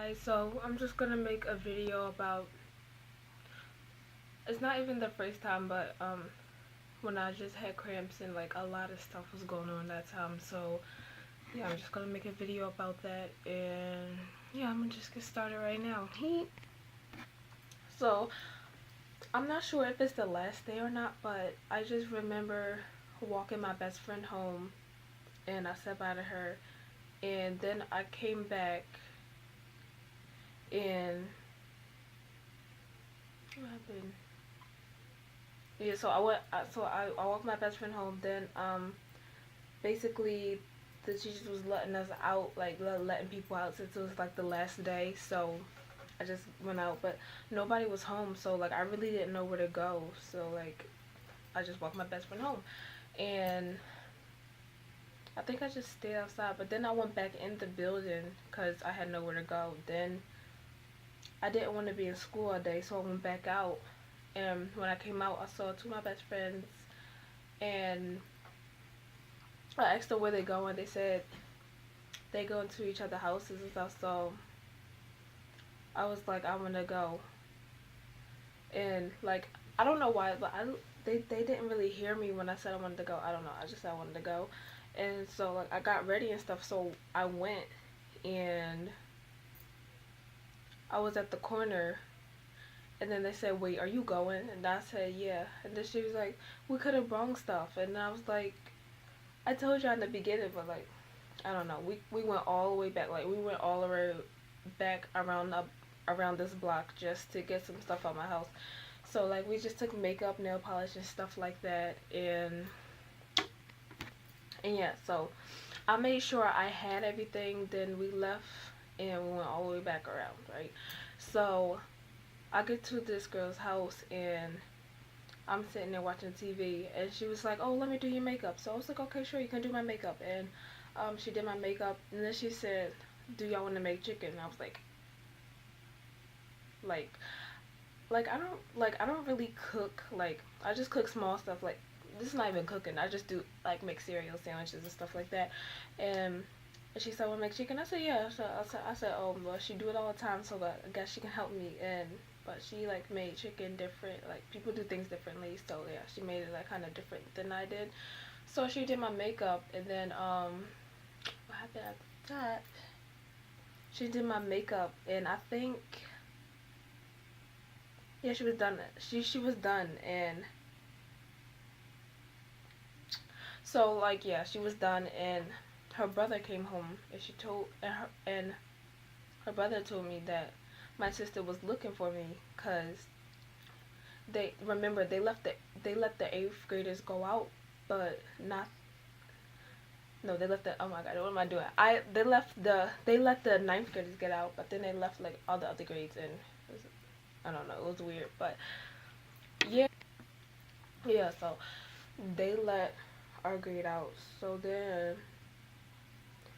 Alright, so I'm just gonna make a video about, it's not even the first time, but when I just had cramps and like a lot of stuff was going on that time. So yeah, I'm just gonna make a video about that, and yeah, I'm gonna just get started right now. So I'm not sure if it's the last day or not, but I just remember walking my best friend home, and I said bye to her, and then I came back, and what happened? Yeah, so I walked my best friend home. Then basically the teachers was letting us out, like letting people out since it was like the last day. So I just went out, but nobody was home. So like I really didn't know where to go. So like I just walked my best friend home, and I think I just stayed outside. But then I went back in the building because I had nowhere to go. Then I didn't want to be in school all day, so I went back out. And when I came out, I saw two of my best friends, and I asked them where they going. They said they go into each other's houses and stuff. So I was like, I want to go. And like I don't know why, but they didn't really hear me when I said I wanted to go. I don't know. I just said I wanted to go, and so like I got ready and stuff. So I went, and I was at the corner, and then they said, "Wait, are you going?" And I said, "Yeah." And then she was like, "We could have brought stuff," and I was like, "I told you in the beginning," but like I don't know. We went all the way back. Like we went all the way back around this block just to get some stuff out my house. So like we just took makeup, nail polish, and stuff like that, and yeah. So I made sure I had everything. Then we left, and we went all the way back around, right? So I get to this girl's house, and I'm sitting there watching TV, and she was like, "Oh, let me do your makeup." So I was like, "Okay, sure, you can do my makeup." And she did my makeup, and then she said, "Do y'all want to make chicken?" And I was like, I don't really cook. Like I just cook small stuff. Like this is not even cooking. I just do like make cereal sandwiches and stuff like that. And she said, "Want to make chicken?" I said, "Yeah." So I said, "Oh, well, she do it all the time, so that I guess she can help me." And but she like made chicken different. Like people do things differently, so yeah, she made it like kind of different than I did. So she did my makeup, and then what happened after that? She did my makeup, and I think yeah, she was done. She was done, and so like yeah, she was done, and her brother came home, and she told and her brother told me that my sister was looking for me because they remember they let the eighth graders go out, but not no they left the oh my god, what am I doing? They let the ninth graders get out, but then they left like all the other grades, and it was, I don't know, it was weird, but yeah. Yeah, so they let our grade out. So then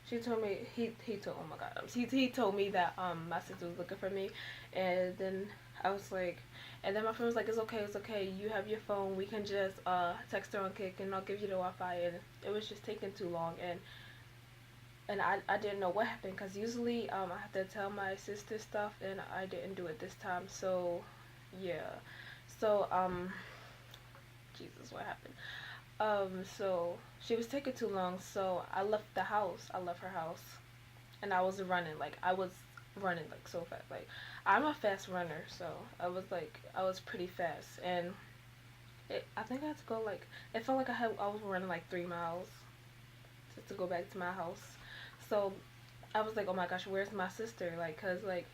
she told me he told oh my god he told me that my sister was looking for me, and then I was like, and then my friend was like, it's okay, you have your phone, we can just text her on Kick, and I'll give you the Wi-Fi. And it was just taking too long, and I didn't know what happened, because usually I have to tell my sister stuff, and I didn't do it this time. So yeah, so Jesus, what happened? So she was taking too long, so I left the house. I left her house, and I was running like so fast. Like I'm a fast runner, so I was pretty fast, and I think I had to go like it felt like I was running like 3 miles just to go back to my house. So I was like, oh my gosh, where's my sister? Like, cause like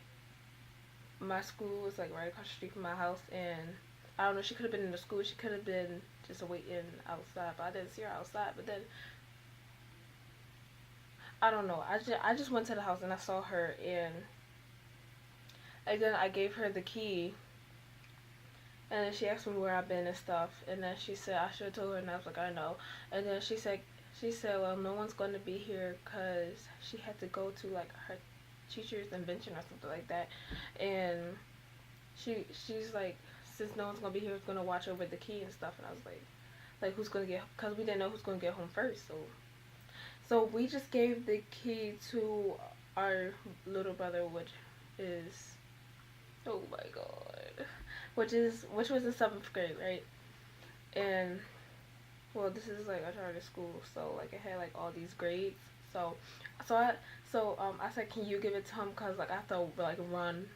my school was like right across the street from my house, and I don't know, she could have been in the school, she could have been just waiting outside, but I didn't see her outside. But then I don't know, I just went to the house and I saw her, and then I gave her the key, and then she asked me where I've been and stuff, and then she said I should have told her, and I was like, I know. And then she said, well, no one's going to be here because she had to go to like her teacher's invention or something like that, and she's like, since no one's gonna be here, who's gonna watch over the key and stuff. And I was like who's gonna get, because we didn't know who's gonna get home first. So we just gave the key to our little brother, which is, oh my god, which was in 7th grade, right? And well, this is like a charter school, so like it had like all these grades. So, so I I said, can you give it to him? Cause like I have to like run.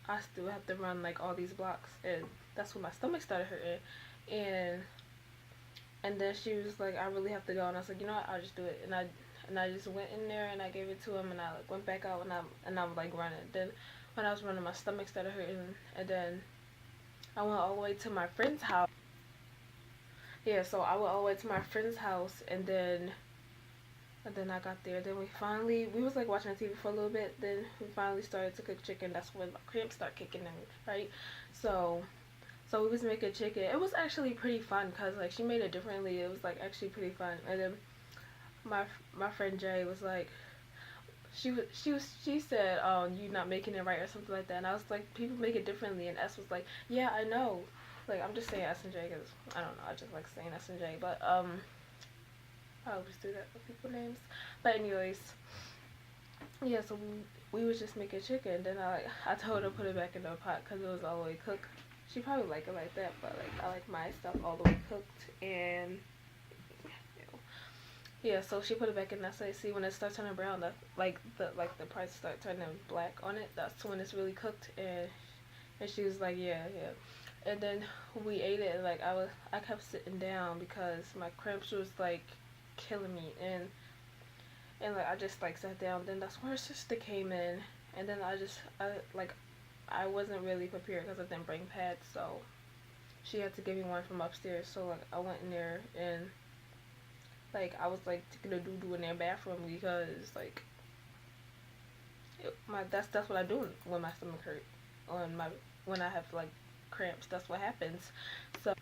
I still have to run like all these blocks, and that's when my stomach started hurting, and then she was like, I really have to go, and I was like, you know what, I'll just do it, and I just went in there and I gave it to him, and I like went back out, and I was like running. Then when I was running, my stomach started hurting, and then I went all the way to my friend's house. Yeah, so I went all the way to my friend's house, and then I got there. Then we was like watching TV for a little bit. Then we finally started to cook chicken. That's when my cramps start kicking in, right? So, we was making chicken. It was actually pretty fun because like she made it differently. It was like actually pretty fun. And then my my friend Jay was like, she said, "Oh, you not making it right or something like that." And I was like, "People make it differently." And S was like, "Yeah, I know." Like I'm just saying S and J because I don't know. I just like saying S and J, but I always do that with people names. But anyways, yeah. So we was just making chicken. Then I told her to put it back in the pot because it was all the way cooked. She probably like it like that, but like I like my stuff all the way cooked. And yeah, so she put it back in. I say, see, when it starts turning brown, the parts start turning black on it. That's when it's really cooked. And she was like, yeah, yeah. And then we ate it. And like I kept sitting down because my cramps was like killing me. And like I just like sat down. Then that's where her sister came in. And then I wasn't really prepared because I didn't bring pads. So she had to give me one from upstairs. So like I went in there and like I was like taking a doo doo in their bathroom because like that's what I do when my stomach hurt, on my when I have like cramps. That's what happens. So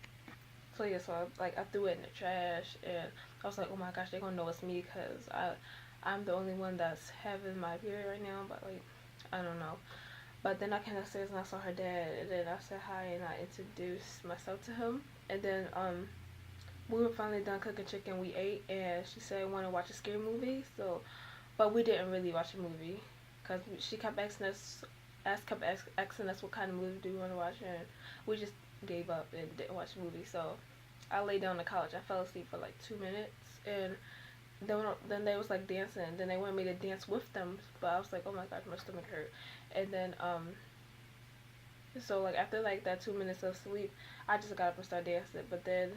yeah, so I threw it in the trash, and I was like, oh my gosh, they're gonna know it's me because I'm the only one that's having my period right now. But like I don't know. But then I came upstairs and I saw her dad, and then I said hi and I introduced myself to him, and then we were finally done cooking chicken. We ate, and she said, "Want to watch a scary movie?" So, but we didn't really watch a movie, cause she kept asking us what kind of movie do we want to watch, and we just gave up and didn't watch a movie. So, I lay down on the couch. I fell asleep for like 2 minutes, and then they was like dancing. Then they wanted me to dance with them, but I was like, "Oh my gosh, my stomach hurt." And then so like after like that 2 minutes of sleep, I just got up and started dancing. But then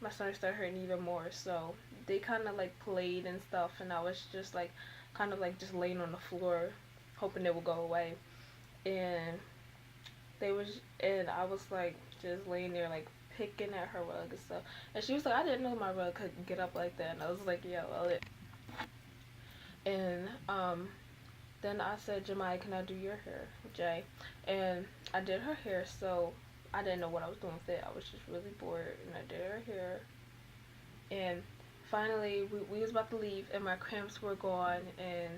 my stomach started hurting even more. So they kind of like played and stuff, and I was just like kind of like just laying on the floor, hoping it would go away. And and I was like just laying there like picking at her rug and stuff. And she was like, I didn't know my rug could get up like that. And I was like, yeah, well, and then I said, Jemai, can I do your hair, Jay? And I did her hair. So I didn't know what I was doing with it. I was just really bored, and I did her hair. And finally, we was about to leave, and my cramps were gone. And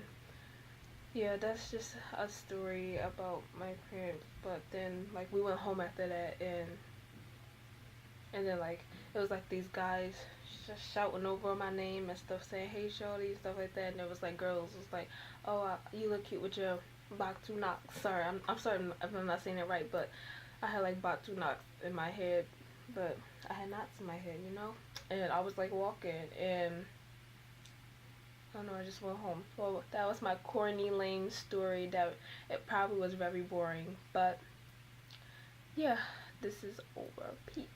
yeah, that's just a story about my cramps. But then, like, we went home after that, and then like it was like these guys just shouting over my name and stuff, saying, "Hey, shorty," and stuff like that. And there was like girls was like, "Oh, you look cute with your Batu knock." Sorry, I'm sorry if I'm not saying it right, but I had like Batu knocks in my head, but I had knots in my head, you know. And I was like walking, and I don't know, I just went home. Well, that was my corny, lame story. That it probably was very boring, but yeah, this is over. Peace.